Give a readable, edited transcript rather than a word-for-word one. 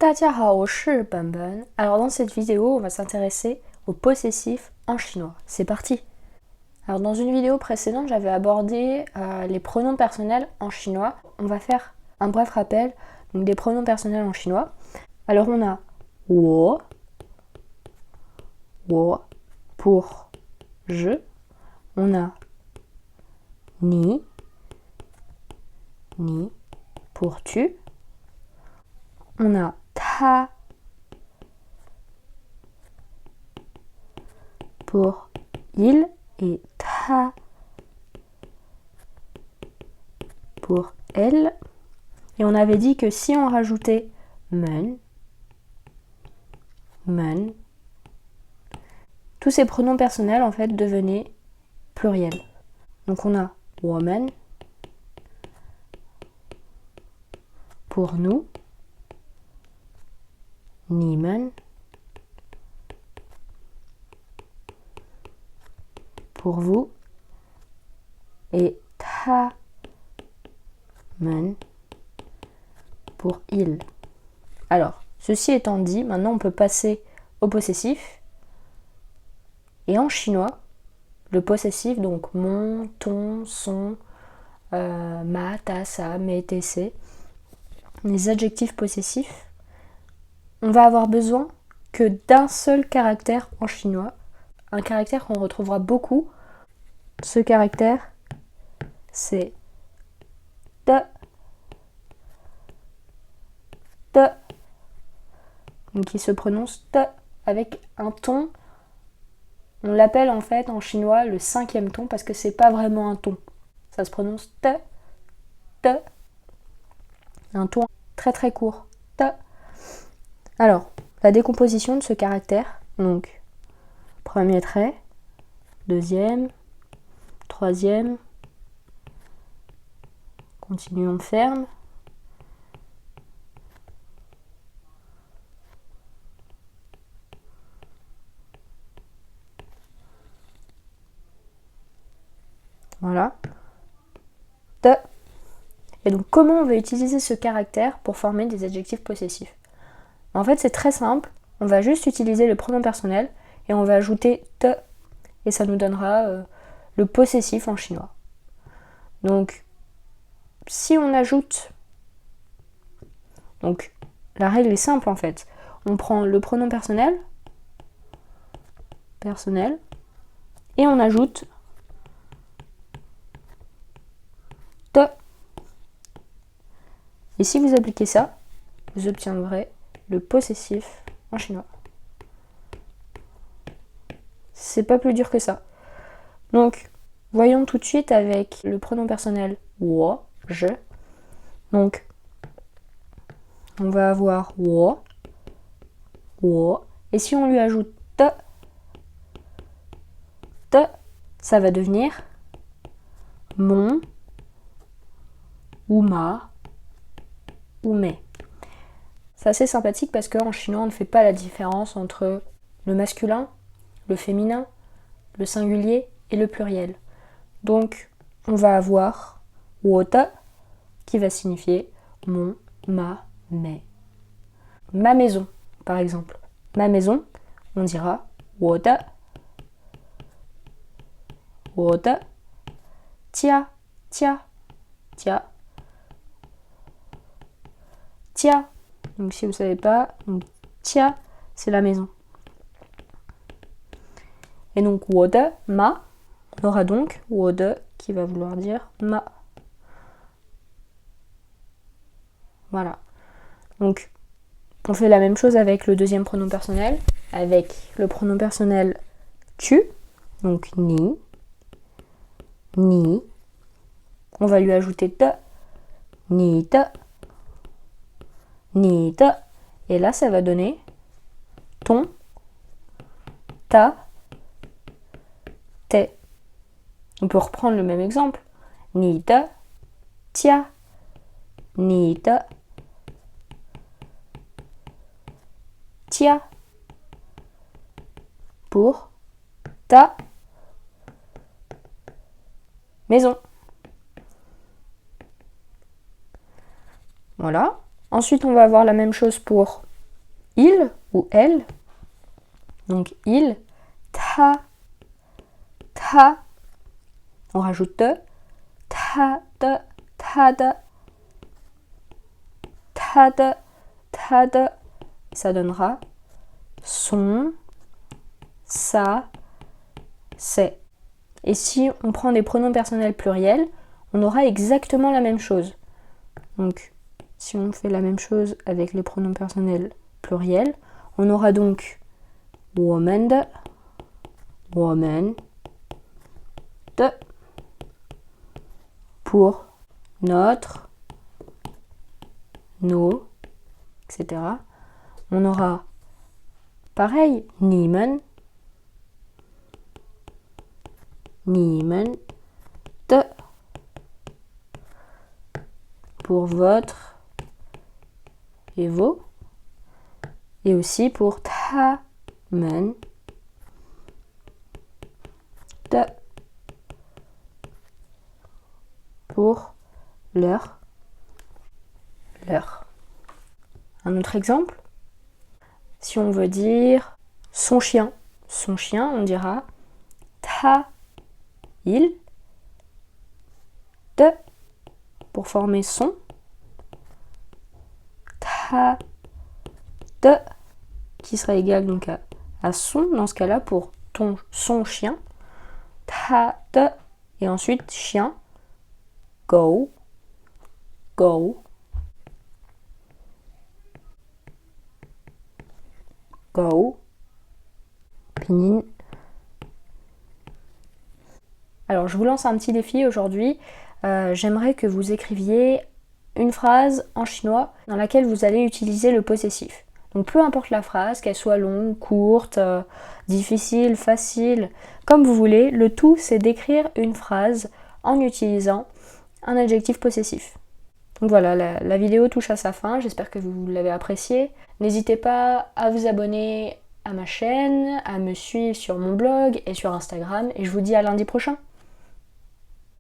大家好，我是本本. Alors dans cette vidéo, on va s'intéresser au possessif en chinois. C'est parti. Alors dans une vidéo précédente, j'avais abordé les pronoms personnels en chinois. On va faire un bref rappel donc des pronoms personnels en chinois. Alors on a wo pour je. On a ni pour tu. On a ta pour il et ta pour elle. Et on avait dit que si on rajoutait men, tous ces pronoms personnels en fait devenaient pluriels. Donc on a woman pour nous, nimen pour vous et ta men pour il. Alors, ceci étant dit, maintenant on peut passer au possessif. Et en chinois, le possessif, donc mon, ton, son, ma, ta, sa, mes, tc, les adjectifs possessifs, on va avoir besoin que d'un seul caractère en chinois, un caractère qu'on retrouvera beaucoup. Ce caractère, c'est de, donc qui se prononce de avec un ton. On l'appelle en fait en chinois le 5e ton parce que c'est pas vraiment un ton. Ça se prononce te, un ton très très court. Te. Alors, la décomposition de ce caractère, donc premier trait, deuxième, troisième, continuons ferme. Voilà. De. Et donc comment on va utiliser ce caractère pour former des adjectifs possessifs? En fait c'est très simple, on va juste utiliser le pronom personnel et on va ajouter te et ça nous donnera le possessif en chinois. Donc si on ajoute, donc la règle est simple en fait, on prend le pronom personnel et on ajoute te. Et si vous appliquez ça, vous obtiendrez le possessif en chinois. C'est pas plus dur que ça. Donc, voyons tout de suite avec le pronom personnel wo, je. Donc, on va avoir wo. Et si on lui ajoute te, ça va devenir mon ou ma ou mes. C'est assez sympathique parce qu'en chinois, on ne fait pas la différence entre le masculin, le féminin, le singulier et le pluriel. Donc, on va avoir wote qui va signifier mon, ma, mes. Ma maison, par exemple. Ma maison, on dira wote, tia, donc si vous ne savez pas, tia, c'est la maison. Et donc wode, ma, on aura donc wode qui va vouloir dire ma. Voilà. Donc on fait la même chose avec le deuxième pronom personnel, avec le pronom personnel tu, donc ni. On va lui ajouter te, ni te. Et là, ça va donner ton, ta, te. On peut reprendre le même exemple. Ni te, tia, ni te, tia. Pour ta maison. Voilà. Ensuite, on va avoir la même chose pour il ou elle. Donc il, ta, ta. On rajoute te, ta, de, ta, de, ta, de, ta, de. Ça donnera son, ça, c'est. Et si on prend des pronoms personnels pluriels, on aura exactement la même chose. Donc, si on fait la même chose avec les pronoms personnels pluriels, on aura donc woman, de, pour notre, nos, etc. On aura pareil, niemand, de, pour votre et vos, et aussi pour ta, men, de, pour leur. Un autre exemple, si on veut dire son chien, on dira ta, il, de, pour former son, ta, de, qui sera égal donc à son, dans ce cas-là, pour son chien, ta, de, et ensuite chien, go, pinyin. Alors je vous lance un petit défi aujourd'hui. J'aimerais que vous écriviez une phrase en chinois dans laquelle vous allez utiliser le possessif. Donc peu importe la phrase, qu'elle soit longue, courte, difficile, facile, comme vous voulez, le tout c'est d'écrire une phrase en utilisant un adjectif possessif. Donc voilà, la vidéo touche à sa fin, j'espère que vous l'avez appréciée. N'hésitez pas à vous abonner à ma chaîne, à me suivre sur mon blog et sur Instagram, et je vous dis à lundi prochain.